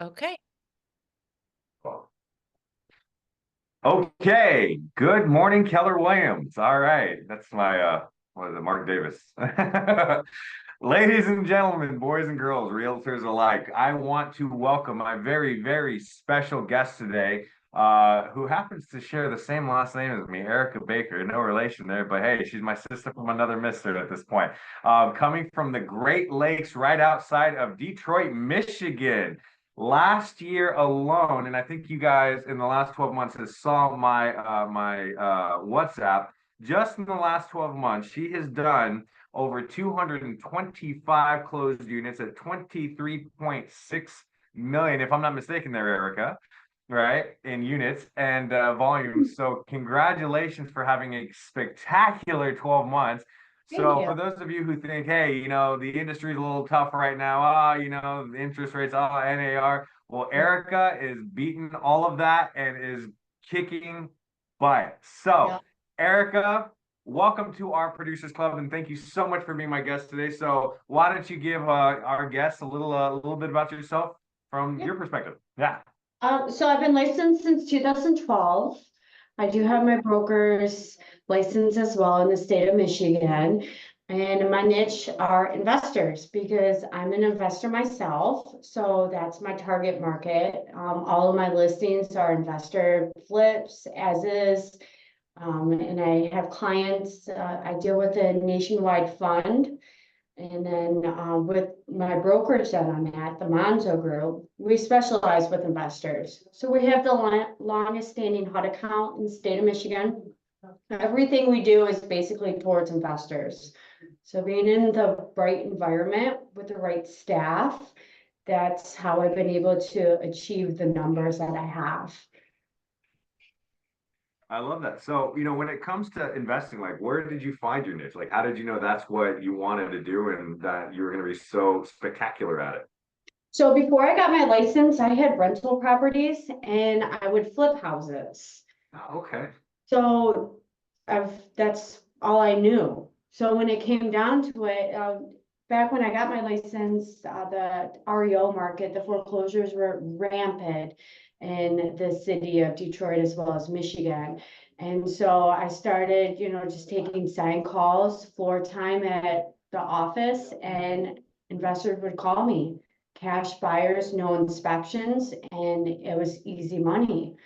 Okay. Okay. Good morning, Keller Williams. All right. That's my what is it, Mark Davis. Ladies and gentlemen, boys and girls, realtors alike, I want to welcome my very, very special guest today, who happens to share the same last name as me, Erica Baker. No relation there, but hey, she's my sister from another mister at this point. Coming from the Great Lakes right outside of Detroit, Michigan. Last year alone, and I think you guys in the last 12 months has saw my WhatsApp. Just in the last 12 months, she has done over 225 closed units at 23.6 million, if I'm not mistaken there, Erica, right, in units and volume. So congratulations for having a spectacular 12 months. Thank So you. for those of you who think, hey, the industry is a little tough right now, the interest rates, NAR. Well, Erica is beating all of that and is kicking butt. So, Yeah. Erica, welcome to our Producers Club, and thank you so much for being my guest today. So, why don't you give our guests a little bit about yourself from Yeah. your perspective? Yeah. So I've been licensed since 2012. I do have my broker's license as well in the state of Michigan. And my niche are investors because I'm an investor myself. So that's my target market. All of my listings are investor flips as is. And I have clients, I deal with a nationwide fund. And then with my brokerage that I'm at, the Monzo Group, we specialize with investors. So we have the longest standing HUD account in the state of Michigan. Everything we do is basically towards investors. So being in the right environment with the right staff, that's how I've been able to achieve the numbers that I have. I love that. So, when it comes to investing, like, where did you find your niche? Like, how did you know that's what you wanted to do and that you were going to be so spectacular at it? So before I got my license, I had rental properties and I would flip houses. Oh, okay. So that's all I knew. So when it came down to it, back when I got my license, the REO market, the foreclosures were rampant in the city of Detroit as well as Michigan. And so I started, just taking sign calls, floor time at the office, and investors would call me. Cash buyers, no inspections, and it was easy money.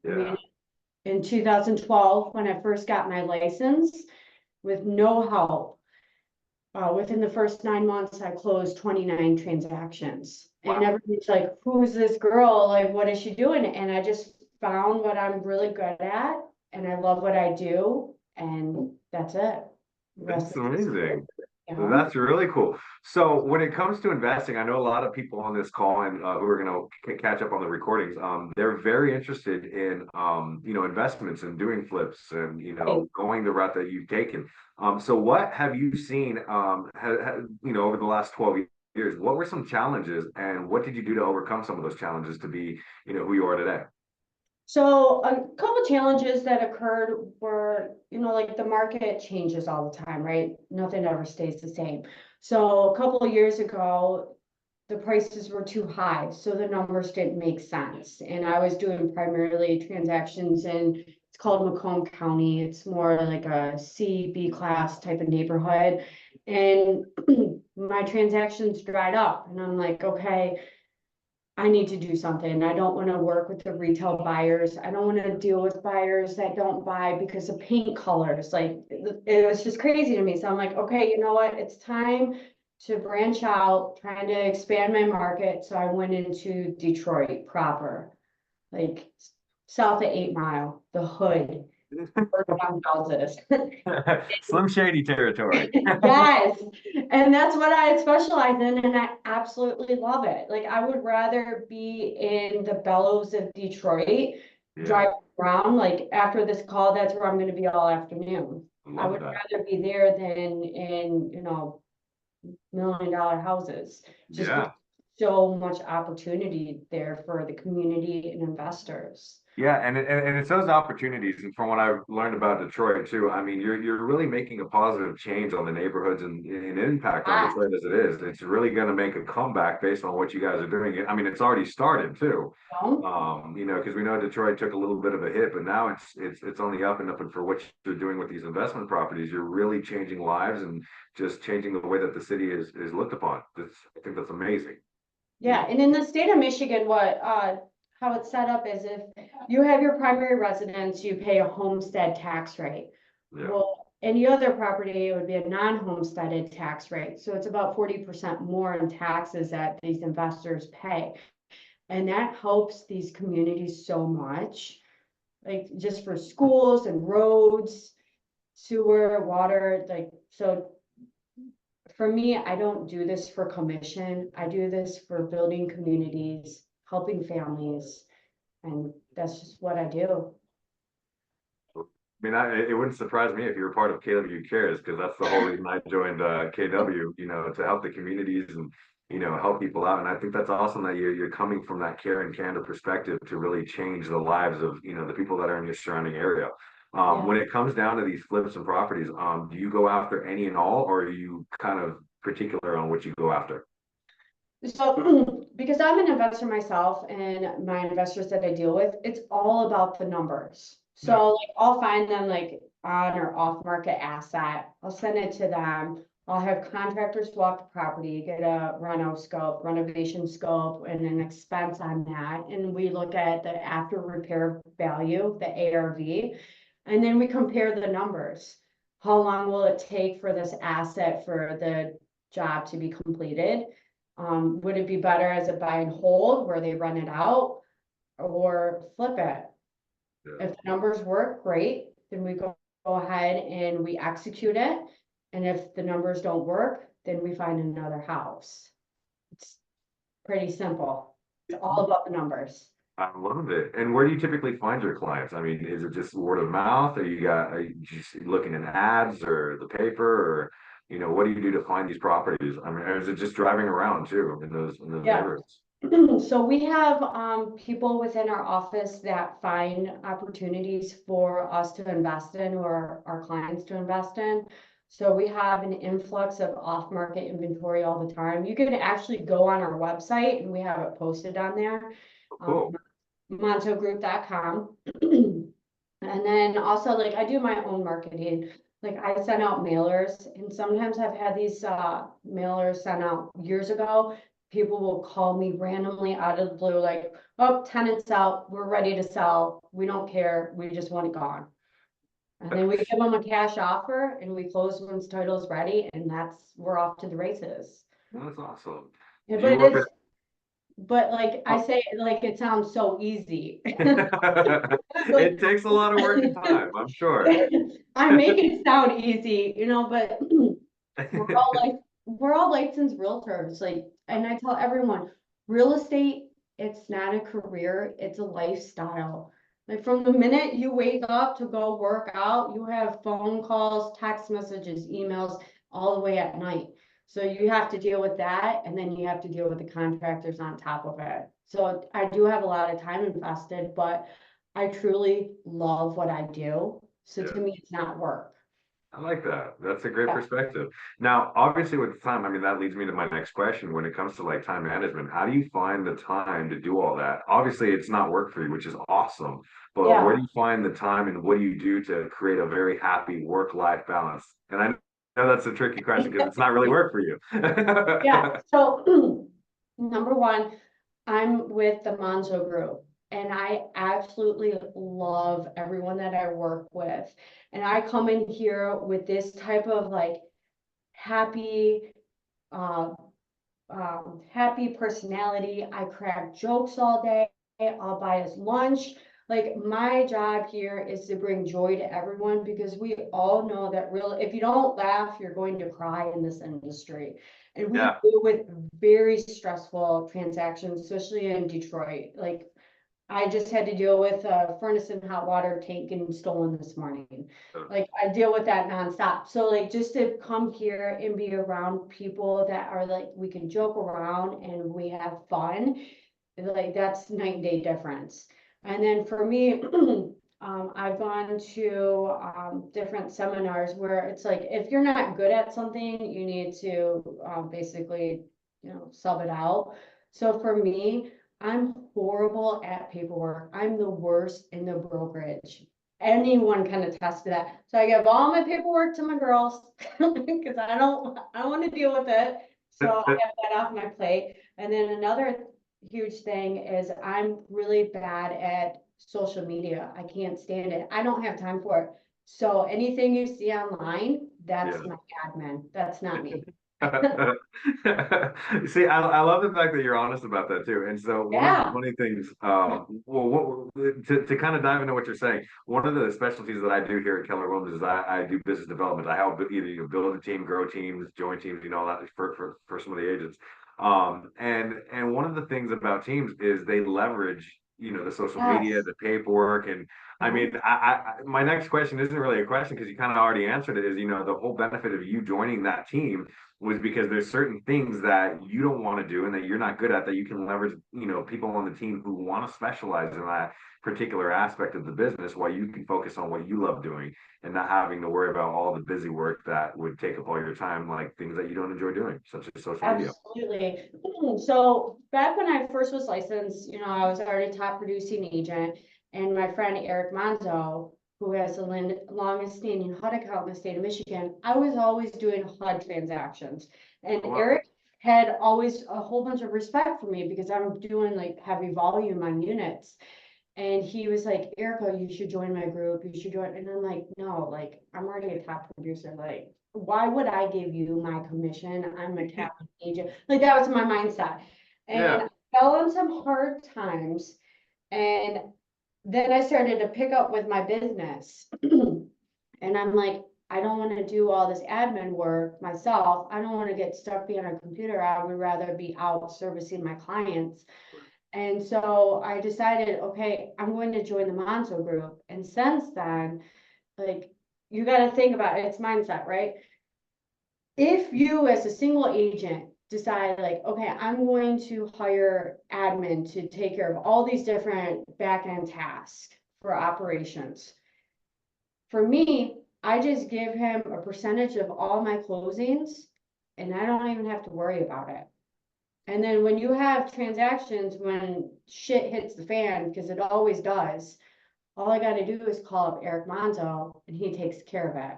I mean, Yeah. in 2012, when I first got my license, with no help. Within the first 9 months, I closed 29 transactions. And Wow. everybody's like, who's this girl? Like, what is she doing? And I just found what I'm really good at, and I love what I do, and that's it. The rest That's is history, amazing. you know? That's really cool. So when it comes to investing, I know a lot of people on this call and who are going to catch up on the recordings. They're very interested in investments and doing flips and Right. going the route that you've taken. So what have you seen over the last 12 years? What were some challenges and what did you do to overcome some of those challenges to be who you are today? So a couple challenges that occurred were, like the market changes all the time, right? Nothing ever stays the same. So a couple of years ago, the prices were too high, so the numbers didn't make sense. And I was doing primarily transactions in, it's called Macomb County. It's more like a C, B class type of neighborhood. And my transactions dried up and I'm like, okay, I need to do something. I don't want to work with the retail buyers. I don't want to deal with buyers that don't buy because of paint colors. Like it was just crazy to me. So I'm like, okay, you know what? It's time to branch out, trying to expand my market. So I went into Detroit proper, like south of 8 Mile, the hood, burnt down houses. Slim Shady territory. Yes, and that's what I specialize in, and I absolutely love it. Like, I would rather be in the bellows of Detroit, Yeah, driving around. Like, after this call, that's where I'm going to be all afternoon. I I love would that. rather be there than in, $1 million houses, just because Yeah. so much opportunity there for the community and investors. Yeah, and it's those opportunities, and from what I've learned about Detroit too, I mean, you're really making a positive change on the neighborhoods and impact on Ah, Detroit as it is. It's really going to make a comeback based on what you guys are doing. I mean, it's already started too. no? Because we know Detroit took a little bit of a hit, but now it's only up and up. And for what you're doing with these investment properties, you're really changing lives and just changing the way that the city is looked upon. I think that's amazing. Yeah, and in the state of Michigan, how it's set up is if you have your primary residence, you pay a homestead tax rate. Yeah. Well, any other property, it would be a non-homesteaded tax rate. So it's about 40% more in taxes that these investors pay. And that helps these communities so much, like just for schools and roads, sewer, water, like, so for me, I don't do this for commission. I do this for building communities, helping families, and that's just what I do. I mean, it wouldn't surprise me if you were part of KW Cares, because that's the whole reason I joined KW, to help the communities and, help people out. And I think that's awesome that you're coming from that care and candor perspective to really change the lives of, the people that are in your surrounding area. Yeah. When it comes down to these flips and properties, do you go after any and all, or are you kind of particular on what you go after? So, because I'm an investor myself and my investors that I deal with, it's all about the numbers. Yeah. So like I'll find them like on or off market asset. I'll send it to them. I'll have contractors walk the property, get a renovation scope, and an expense on that. And we look at the after repair value, the ARV, and then we compare the numbers. How long will it take for this asset for the job to be completed? Would it be better as a buy and hold where they run it out or flip it? Yeah. If the numbers work, great, then we go ahead and we execute it. And if the numbers don't work, then we find another house. It's pretty simple. It's all about the numbers. I love it. And where do you typically find your clients? I mean, is it just word of mouth? Are you just looking in ads or the paper, or what do you do to find these properties? I mean, or is it just driving around too in those Yeah. neighborhoods? So we have people within our office that find opportunities for us to invest in or our clients to invest in. So we have an influx of off-market inventory all the time. You can actually go on our website and we have it posted on there, Cool. montogroup.com. And then also like I do my own marketing. Like I send out mailers and sometimes I've had these mailers sent out years ago. People will call me randomly out of the blue, like, oh, tenant's out, we're ready to sell. We don't care, we just want it gone. And then we give them a cash offer and we close once title's ready and we're off to the races. That's awesome. Yeah, Do you work with? but like I say, like it sounds so easy. It takes a lot of work and time, I'm sure. I make it sound easy, but we're all like, we're all licensed realtors, like, and I tell everyone, real estate, it's not a career, it's a lifestyle. Like from the minute you wake up to go work out, you have phone calls, text messages, emails, all the way at night. So you have to deal with that, and then you have to deal with the contractors on top of it. So I do have a lot of time invested, but I truly love what I do. So Yeah. to me, it's not work. I like that. That's a great Yeah. perspective. Now, obviously, with time, I mean, that leads me to my next question. When it comes to like time management, how do you find the time to do all that? Obviously, it's not work for you, which is awesome. But where Yeah. do you find the time and what do you do to create a very happy work-life balance? And I know that's a tricky question because it's not really work for you. Yeah, so number one, I'm with the Monzo Group and I absolutely love everyone that I work with. And I come in here with this type of like happy, um, happy personality. I crack jokes all day. I'll buy us lunch. Like my job here is to bring joy to everyone because we all know that if you don't laugh, you're going to cry in this industry. And we Yeah. deal with very stressful transactions, especially in Detroit. Like I just had to deal with a furnace and hot water tank getting stolen this morning. Uh, Like I deal with that nonstop. So like just to come here and be around people that are like, we can joke around and we have fun, like that's night and day difference. And then for me, I've gone to different seminars where it's like, if you're not good at something, you need to basically, sub it out. So for me, I'm horrible at paperwork. I'm the worst in the brokerage. Anyone can attest to that. So I give all my paperwork to my girls because I don't want to deal with it. So I have that off my plate. And then another huge thing is I'm really bad at social media. I can't stand it. I don't have time for it. So anything you see online, that's Yeah. my admin. That's not me. See, I love the fact that you're honest about that too. And so one of the Yeah. funny things, to kind of dive into what you're saying, one of the specialties that I do here at Keller Williams is I do business development. I help either build a team, grow teams, join teams, all that for some of the agents. And one of the things about teams is they leverage, the social media, Yes. the paperwork, and I Uh-huh. mean, my next question isn't really a question because you kind of already answered it. Is the whole benefit of you joining that team was because there's certain things that you don't want to do and that you're not good at that you can leverage, people on the team who want to specialize in that particular aspect of the business while you can focus on what you love doing and not having to worry about all the busy work that would take up all your time, like things that you don't enjoy doing, such as social media. Absolutely. So back when I first was licensed, I was already top producing agent, and my friend Eric Monzo, who has the longest standing HUD account in the state of Michigan, I was always doing HUD transactions. And Oh, wow. Eric had always a whole bunch of respect for me because I'm doing like heavy volume on units. And he was like, Erica, you should join my group. You should join. And I'm like, no, like, I'm already a top producer. Like, why would I give you my commission? I'm a captain agent. Like, that was my mindset. And Yeah. I fell in some hard times. And then I started to pick up with my business. And I'm like, I don't want to do all this admin work myself. I don't want to get stuck behind a computer. I would rather be out servicing my clients. And so I decided, okay, I'm going to join the Monzo group. And since then, like, you got to think about it, it's mindset, right? If you, as a single agent, decide, like, okay, I'm going to hire admin to take care of all these different back end tasks for operations. For me, I just give him a percentage of all my closings and I don't even have to worry about it. And then when you have transactions, when shit hits the fan, because it always does, all I gotta do is call up Eric Monzo and he takes care of it.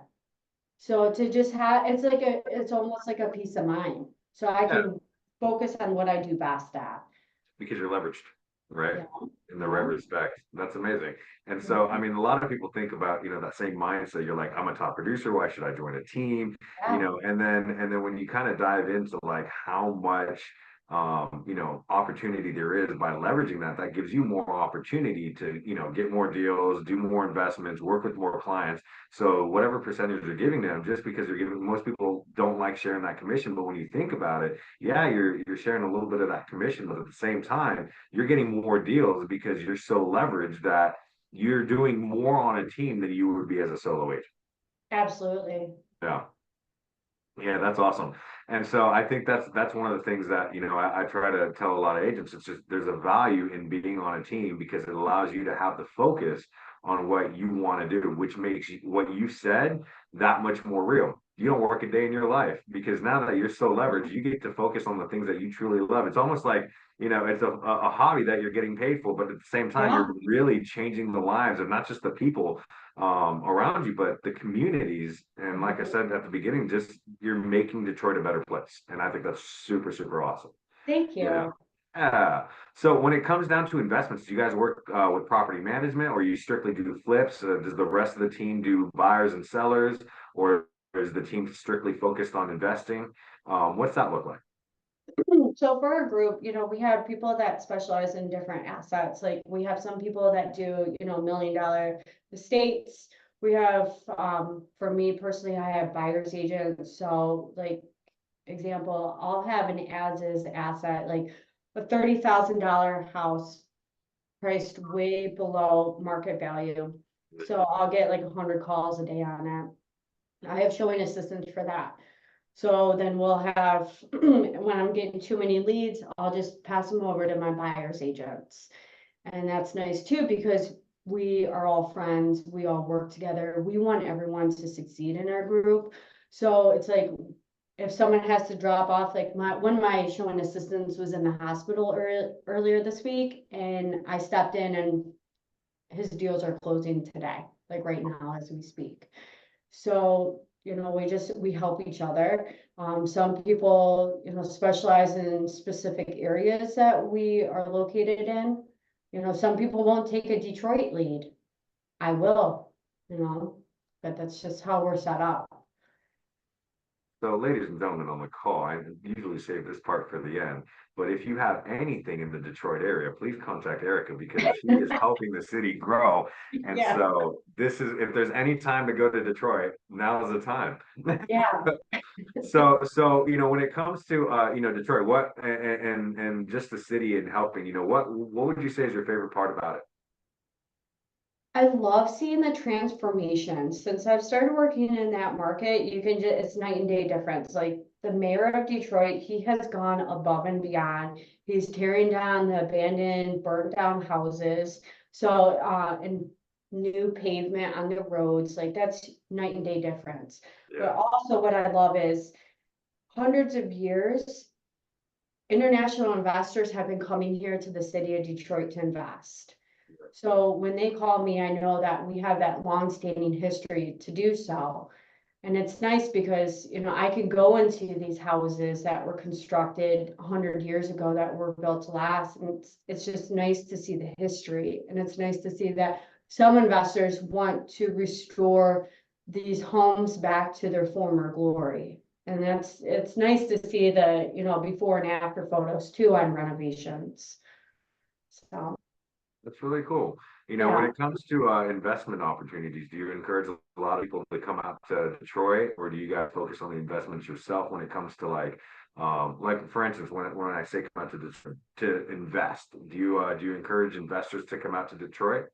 So to just have, it's almost like a peace of mind. So I Yeah. can focus on what I do best at. Because you're leveraged, right? Yeah, In the right yeah. respect. That's amazing. And so, I Mhm. mean, a lot of people think about, that same mindset. You're like, I'm a top producer. Why should I join a team? Yeah, And then when you kind of dive into like how much opportunity there is by leveraging that, that gives you more opportunity to, get more deals, do more investments, work with more clients. So whatever percentage you're giving them, just because you're giving, most people don't like sharing that commission, but when you think about it, yeah, you're sharing a little bit of that commission, but at the same time, you're getting more deals because you're so leveraged that you're doing more on a team than you would be as a solo agent. absolutely. Yeah. Yeah, that's awesome. And so I think that's one of the things that, I try to tell a lot of agents. It's just there's a value in being on a team because it allows you to have the focus on what you want to do, which makes what you said that much more real. You don't work a day in your life because now that you're so leveraged, you get to focus on the things that you truly love. It's almost like, it's a hobby that you're getting paid for, but at the same time, Yeah. you're really changing the lives of not just the people around you, but the communities. And like I Mhm. said at the beginning, just you're making Detroit a better place. And I think that's super, super awesome. Thank Yeah. you. Yeah. So when it comes down to investments, do you guys work with property management or you strictly do flips? Does the rest of the team do buyers and sellers, or is the team strictly focused on investing? What's that look like? So for our group, we have people that specialize in different assets. Like we have some people that do, $1 million estates. We have, for me personally, I have buyer's agents. So like example, I'll have an as is asset, like a $30,000 house priced way below market value. So I'll get like 100 calls a day on it. I have showing assistants for that. So then we'll have, when I'm getting too many leads, I'll just pass them over to my buyer's agents. And that's nice too, because we are all friends, we all work together, we want everyone to succeed in our group. So it's like, if someone has to drop off, like one of my showing assistants was in the hospital earlier this week, and I stepped in and his deals are closing today, like right now as we speak. So, we help each other. Some people, specialize in specific areas that we are located in. Some people won't take a Detroit lead. I will, but that's just how we're set up. So, ladies and gentlemen on the call, I usually save this part for the end, but if you have anything in the Detroit area, please contact Erika because she is helping the city grow. And Yeah. so this is, if there's any time to go to Detroit, now is the time. Yeah. So, when it comes to, Detroit, what, and just the city and helping, what would you say is your favorite part about it? I love seeing the transformation. Since I've started working in that market, you can just, it's night and day difference. Like the mayor of Detroit, he has gone above and beyond. He's tearing down the abandoned, burnt down houses. So, and new pavement on the roads, like that's night and day difference. But Yeah, also what I love is hundreds of years, international investors have been coming here to the city of Detroit to invest. So when they call me, I know that we have that longstanding history to do so. And it's nice because, I can go into these houses that were constructed 100 years ago that were built to last. And it's just nice to see the history. And it's nice to see that some investors want to restore these homes back to their former glory. And it's nice to see the, before and after photos too on renovations. So, that's really cool. When yeah. it comes to investment opportunities, do you encourage a lot of people to come out to Detroit, or do you guys focus on the investments yourself when it comes to like for instance, when I say come out to Detroit to invest, do you encourage investors to come out to Detroit,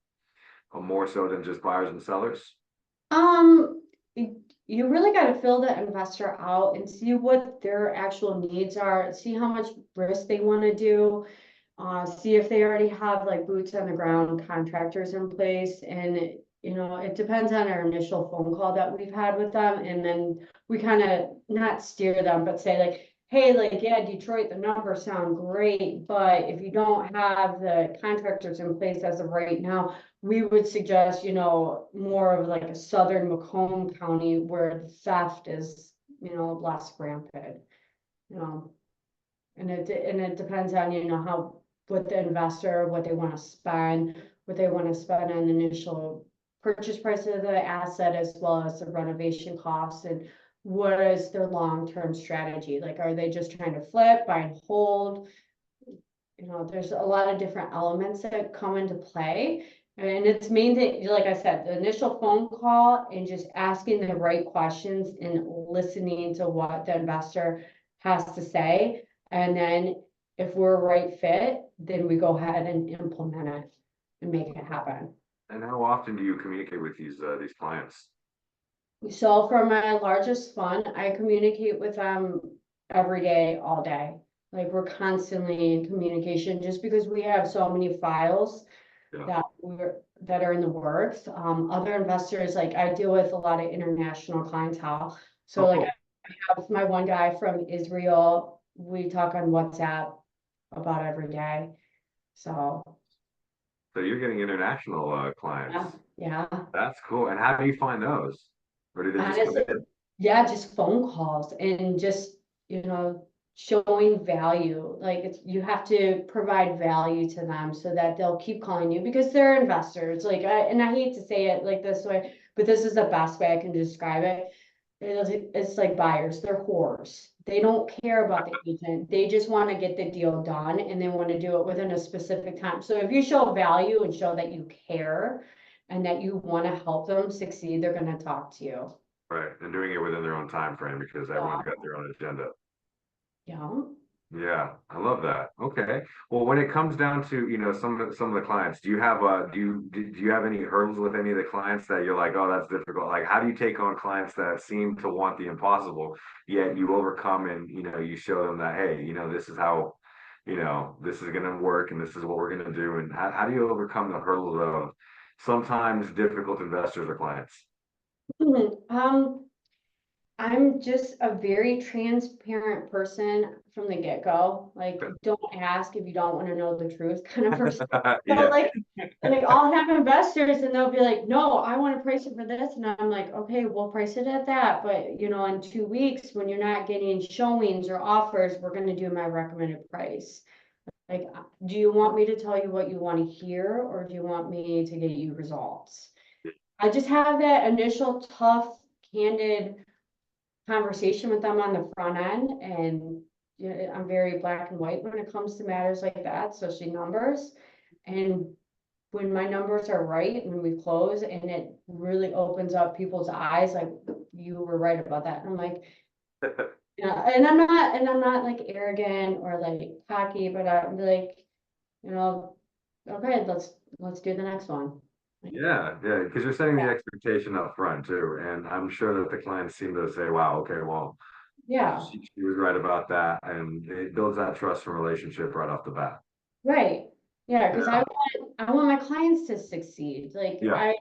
or more so than just buyers and sellers? Um, you really got to fill the investor out and see what their actual needs are, see how much risk they want to do. See if they already have like boots on the ground contractors in place, and it depends on our initial phone call that we've had with them, and then we kind of not steer them, but say like, hey, like, yeah, Detroit, the numbers sound great, but if you don't have the contractors in place as of right now, we would suggest, more of like a southern Macomb County where the theft is, less rampant, you know. And it depends on, what the investor, what they want to spend, what they want to spend on the initial purchase price of the asset, as well as the renovation costs, and what is their long-term strategy? Like, are they just trying to flip, buy and hold? There's a lot of different elements that come into play. And it's mainly, like I said, the initial phone call and just asking the right questions and listening to what the investor has to say. And then if we're a right fit, then we go ahead and implement it and make it happen. And how often do you communicate with these clients? So for my largest fund, I communicate with them every day, all day. Like we're constantly in communication just because we have so many files Yeah. that are in the works. Other investors, like I deal with a lot of international clientele. So Oh, like cool. I have my one guy from Israel, we talk on WhatsApp about every day. So So you're getting international clients. yeah, yeah. That's cool. And how do you find those? Or do they just come Honestly, in? yeah, just phone calls and just, showing value. Like you have to provide value to them so that they'll keep calling you because they're investors. Like, and I hate to say it like this way, but this is the best way I can describe it. It's like buyers, they're whores. They don't care about the agent. They just want to get the deal done and they want to do it within a specific time. So if you show value and show that you care and that you want to help them succeed, they're going to talk to you. Right. And doing it within their own time frame because Yeah. everyone's got their own agenda. Yeah. Yeah, I love that. Okay. Well, when it comes down to, some of the clients, do you have any hurdles with any of the clients that you're like, oh, that's difficult? Like, how do you take on clients that seem to want the impossible, yet you overcome and, you show them that, hey, this is how, this is gonna work and this is what we're gonna do. And how do you overcome the hurdles of sometimes difficult investors or clients? Um, I'm just a very transparent person from the get-go. Like, don't ask if you don't want to know the truth kind of person. So Yeah. like I'll have investors and they'll be like, no, I want to price it for this. And I'm like, okay, we'll price it at that. But in 2 weeks, when you're not getting showings or offers, we're going to do my recommended price. Like, do you want me to tell you what you want to hear, or do you want me to get you results? I just have that initial tough, candid conversation with them on the front end, and I'm very black and white when it comes to matters like that, especially numbers. And when my numbers are right, when we close and it really opens up people's eyes, like, you were right about that. And I'm like, yeah, and I'm not like arrogant or like cocky, but I'm like, you know, okay, let's do the next one. Like, Yeah, yeah, because you're setting the yeah, expectation up front too, and I'm sure that the clients seem to say, "Wow, okay, well, yeah, she was right about that," and it builds that trust and relationship right off the bat. right. Yeah, because Yeah, I want my clients to succeed. Like, yeah,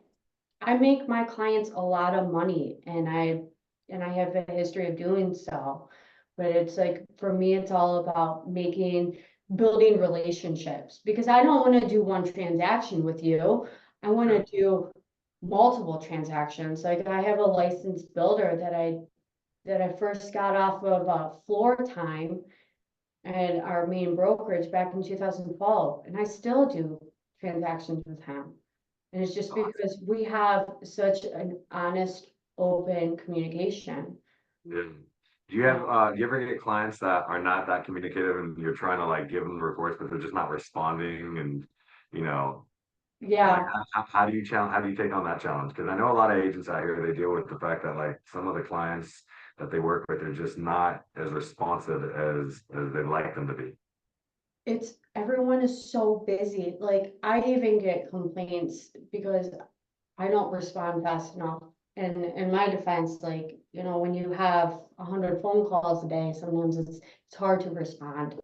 I make my clients a lot of money, and I have a history of doing so. But it's like, for me, it's all about building relationships, because I don't want to do one transaction with you. I want yeah. to do multiple transactions. Like, I have a licensed builder that I first got off of floor time and our main brokerage back in 2012, and I still do transactions with him. And it's just because we have such an honest, open communication. Yeah. Yeah. Do you ever get clients that are not that communicative and you're trying to like give them reports, but they're just not responding and, you know, like Yeah, how do you take on that challenge? Because I know a lot of agents out here, they deal with the fact that like some of the clients that they work with are just not as responsive as they'd like them to be. everyone is so busy. Like, I even get complaints because I don't respond fast enough. And in my defense, like, when you have 100 phone calls a day, sometimes it's hard to respond,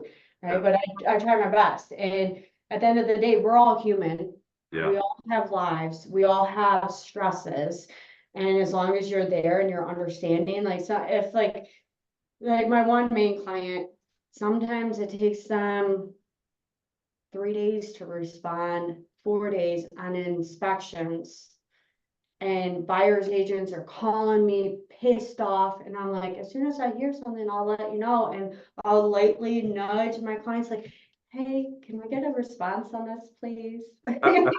right? Yeah. But I try my best. And at the end of the day, we're all human. Yeah. We all have lives. We all have stresses. And as long as you're there and you're understanding, like, so if like my one main client, sometimes it takes them 3 days to respond, 4 days on inspections, and buyer's agents are calling me pissed off, and I'm like, as soon as I hear something, I'll let you know. And I'll lightly nudge my clients like, hey, can we get a response on this, please? Please?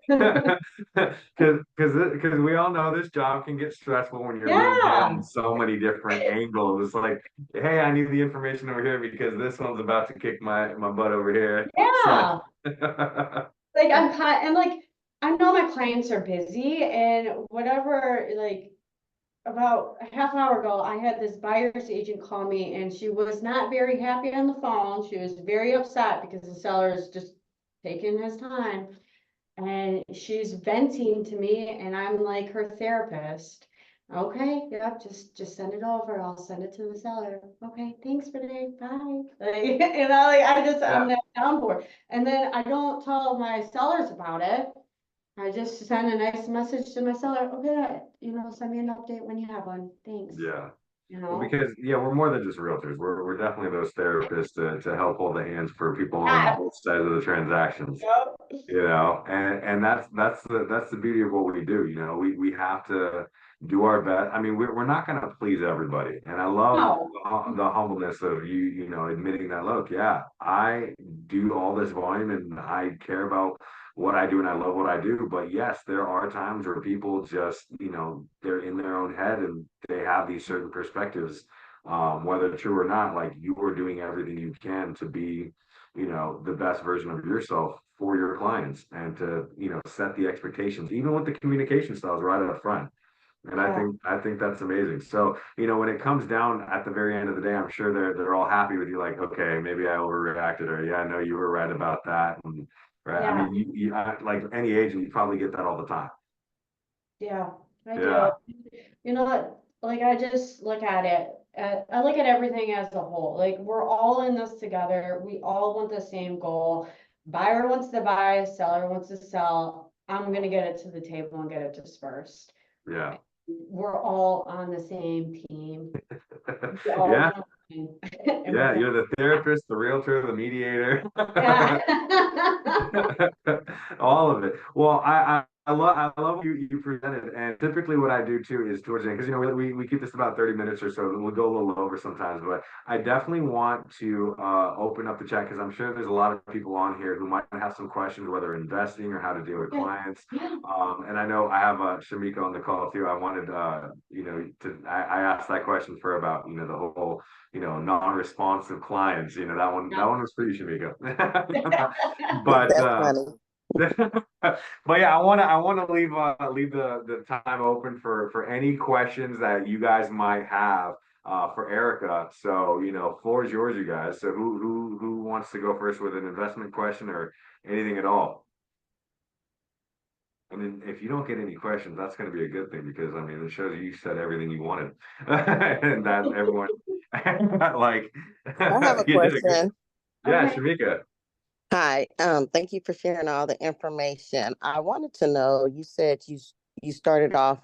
Because we all know this job can get stressful when you're being hit on Yeah, so many different angles. It's like, hey, I need the information over here because this one's about to kick my butt over here. So yeah. Like, and like, I know my clients are busy and whatever, like, about a half hour ago, I had this buyer's agent call me, and she was not very happy on the phone. She was very upset because the seller is just taking his time. And she's venting to me, and I'm like her therapist. Okay, yep, just send it over. I'll send it to the seller. Okay, thanks for today. Bye. Like, like, I'm yeah. that down for it. And then I don't tell my sellers about it. I just send a nice message to my seller. Okay, send me an update when you have one. Thanks. Yeah. You Well, know? because yeah, we're more than just realtors. We're definitely those therapists to help hold the hands for people on Yeah. both sides of the transactions. Yep. And that's the beauty of what we do. We have to do our best. I mean, we're not going to please everybody, and I love No. the humbleness of admitting that. Look, yeah, I do all this volume, and I care about what I do, and I love what I do. But yes, there are times where people just they're in their own head and they have these certain perspectives, whether true or not. Like you are doing everything you can to be the best version of yourself for your clients and to set the expectations even with the communication styles right up front. And Yeah, I think that's amazing. So, when it comes down at the very end of the day, I'm sure they're all happy with you, like, okay, maybe I overreacted, or yeah, I know you were right about that. And right. I yeah, mean, like any agent, you probably get that all the time. yeah, I do. Yeah. You know what, like I just look at it, I look at everything as a whole, like we're all in this together, we all want the same goal. Buyer wants to buy, seller wants to sell, I'm gonna get it to the table and get it dispersed. Yeah. We're all on the same team. We all Yeah. want to win. And we're Yeah. gonna, You're the therapist, the realtor, the mediator. yeah. All of it. Well, I love what you presented, and typically what I do too is towards the end, because we keep this about 30 minutes or so, and we'll go a little over sometimes, but I definitely want to open up the chat, because I'm sure there's a lot of people on here who might have some questions, whether investing or how to deal with Okay. clients. Yeah. And I know I have Shamika on the call too. I wanted I asked that question for about the whole non-responsive clients. That one was for you, Shamika. But That's funny. but yeah, I want to leave the time open for any questions that you guys might have for Erica. So floor is yours, you guys. So who wants to go first with an investment question or anything at all? I mean, if you don't get any questions, that's going to be a good thing, because I mean, it shows you said everything you wanted, and that everyone like I have a you did a good. question. Yeah, Okay. Shamika. Hi, thank you for sharing all the information. I wanted to know, you said you started off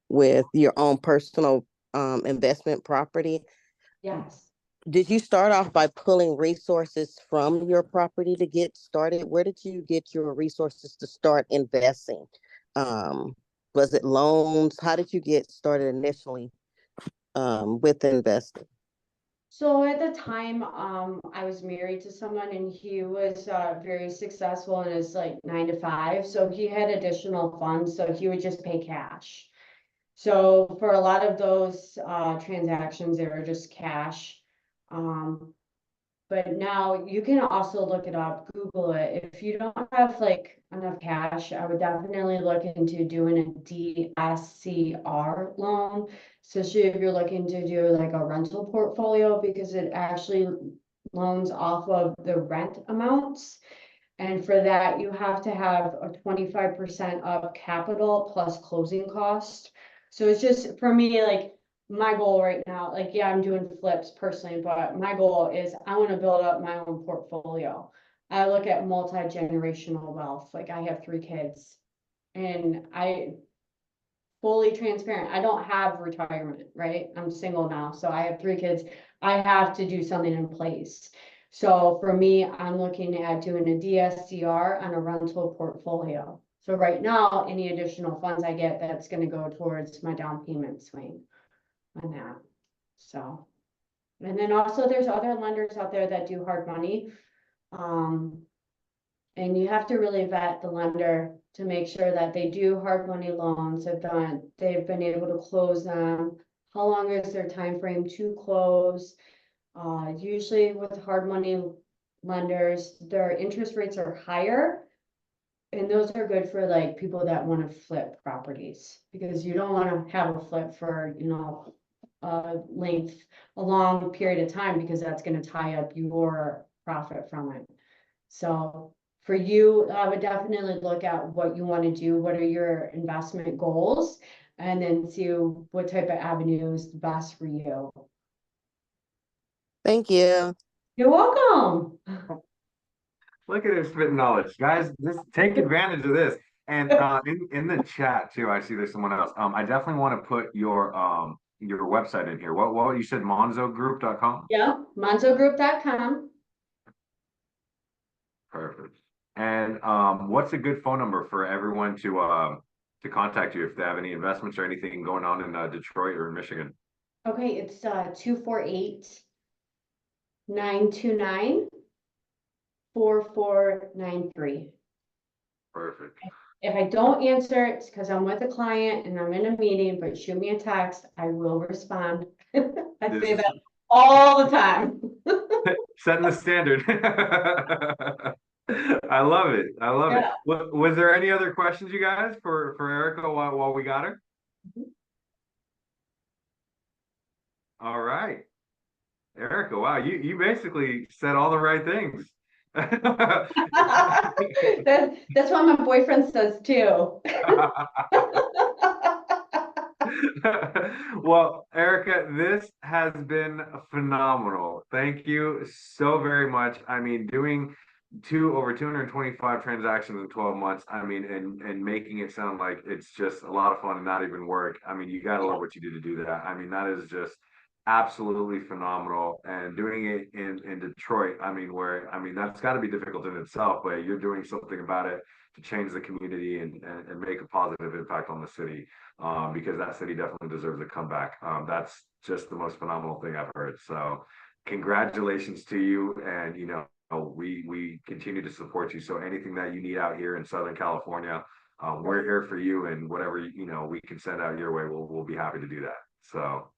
with your own personal investment property. Yes. Did you start off by pulling resources from your property to get started? Where did you get your resources to start investing? Um, was it loans? How did you get started initially with investing? So at the time, I was married to someone and he was very successful in his like 9 to 5. So he had additional funds, so he would just pay cash. So for a lot of those transactions, they were just cash. Um, but now you can also look it up, Google it. If you don't have like enough cash, I would definitely look into doing a DSCR loan. Especially if you're looking to do like a rental portfolio, because it actually loans off of the rent amounts. And for that, you have to have a 25% of capital plus closing cost. So it's just for me, like my goal right now, like, yeah, I'm doing flips personally, but my goal is I want to build up my own portfolio. I look at multi-generational wealth. Like I have 3 kids and I fully transparent. I don't have retirement, right? I'm single now, so I have 3 kids. I have to do something in place. So for me, I'm looking at doing a DSCR on a rental portfolio. So right now, any additional funds I get, that's gonna go towards my down payment swing on that. So, and then also there's other lenders out there that do hard money. Um, and you have to really vet the lender to make sure that they do hard money loans, they've been able to close them. How long is their time frame to close? Usually with hard money lenders, their interest rates are higher. And those are good for like people that want to flip properties, because you don't want to have a flip for, a long period of time, because that's going to tie up your profit from it. So for you, I would definitely look at what you want to do. What are your investment goals? And then see what type of avenue is best for you. Thank you. You're welcome. Look at her spitting knowledge, guys. Just take advantage of this. And in the chat too, I see there's someone else. I definitely want to put your website in here. What you said, monzogroup.com? Yeah, monzogroup.com. Perfect. And what's a good phone number for everyone to contact you if they have any investments or anything going on in Detroit or in Michigan? Okay, it's 248-929-4493. Perfect. If I don't answer, it's because I'm with a client and I'm in a meeting, but shoot me a text, I will respond. I This say is that all the time. setting the standard. I love it. I love it. Yeah. Was there any other questions, you guys, for Erica while we got her? All right. Erica, wow, you basically said all the right things. That's what my boyfriend says too. Well, Erica, this has been phenomenal. Thank you so very much. I mean, doing over 225 transactions in 12 months, I mean, and making it sound like it's just a lot of fun and not even work. I mean, you gotta love what you do to do that. I mean, that is just absolutely phenomenal. And doing it in Detroit, I mean, that's got to be difficult in itself, but you're doing something about it to change the community and make a positive impact on the city, because that city definitely deserves a comeback. That's just the most phenomenal thing I've heard. So congratulations to you. And, we continue to support you. So anything that you need out here in Southern California, we're here for you, and whatever, we can send out your way, we'll be happy to do that. So.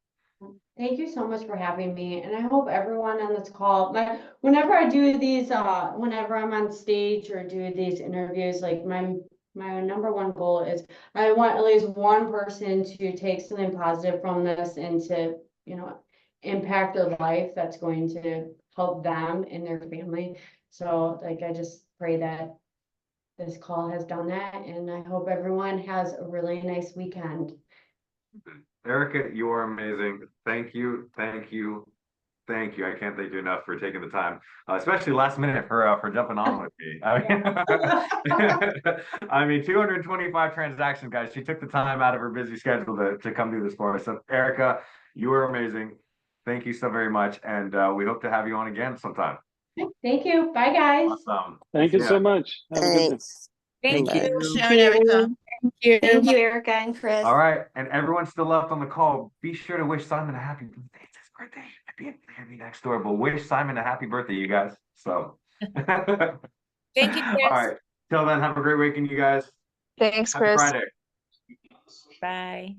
Thank you so much for having me, and I hope everyone on this call, whenever I do these, whenever I'm on stage or do these interviews, like my number one goal is I want at least one person to take something positive from this and to, impact their life that's going to help them and their family. So like, I just pray that this call has done that, and I hope everyone has a really nice weekend. Erica, you are amazing. Thank you, thank you, thank you. I can't thank you enough for taking the time, especially last minute for jumping on with me. I mean, 225 transactions, guys. She took the time out of her busy schedule to come do this for us. So, Erica, you are amazing. Thank you so very much, and we hope to have you on again sometime. Thank you. Bye, guys. Awesome. Thank you Yeah. so much. Have a good day. Thanks. Thank Bye. you, Bye. Sharon, Erica. Thank you. Thank you, Erica and Chris. All right, and everyone still left on the call, be sure to wish Simon a happy birthday. It's his birthday. I'd be next door, but wish Simon a happy birthday, you guys. So. Thank you, All Chris. right. Till then, have a great weekend, you guys. Thanks, Happy Chris. Friday. Bye.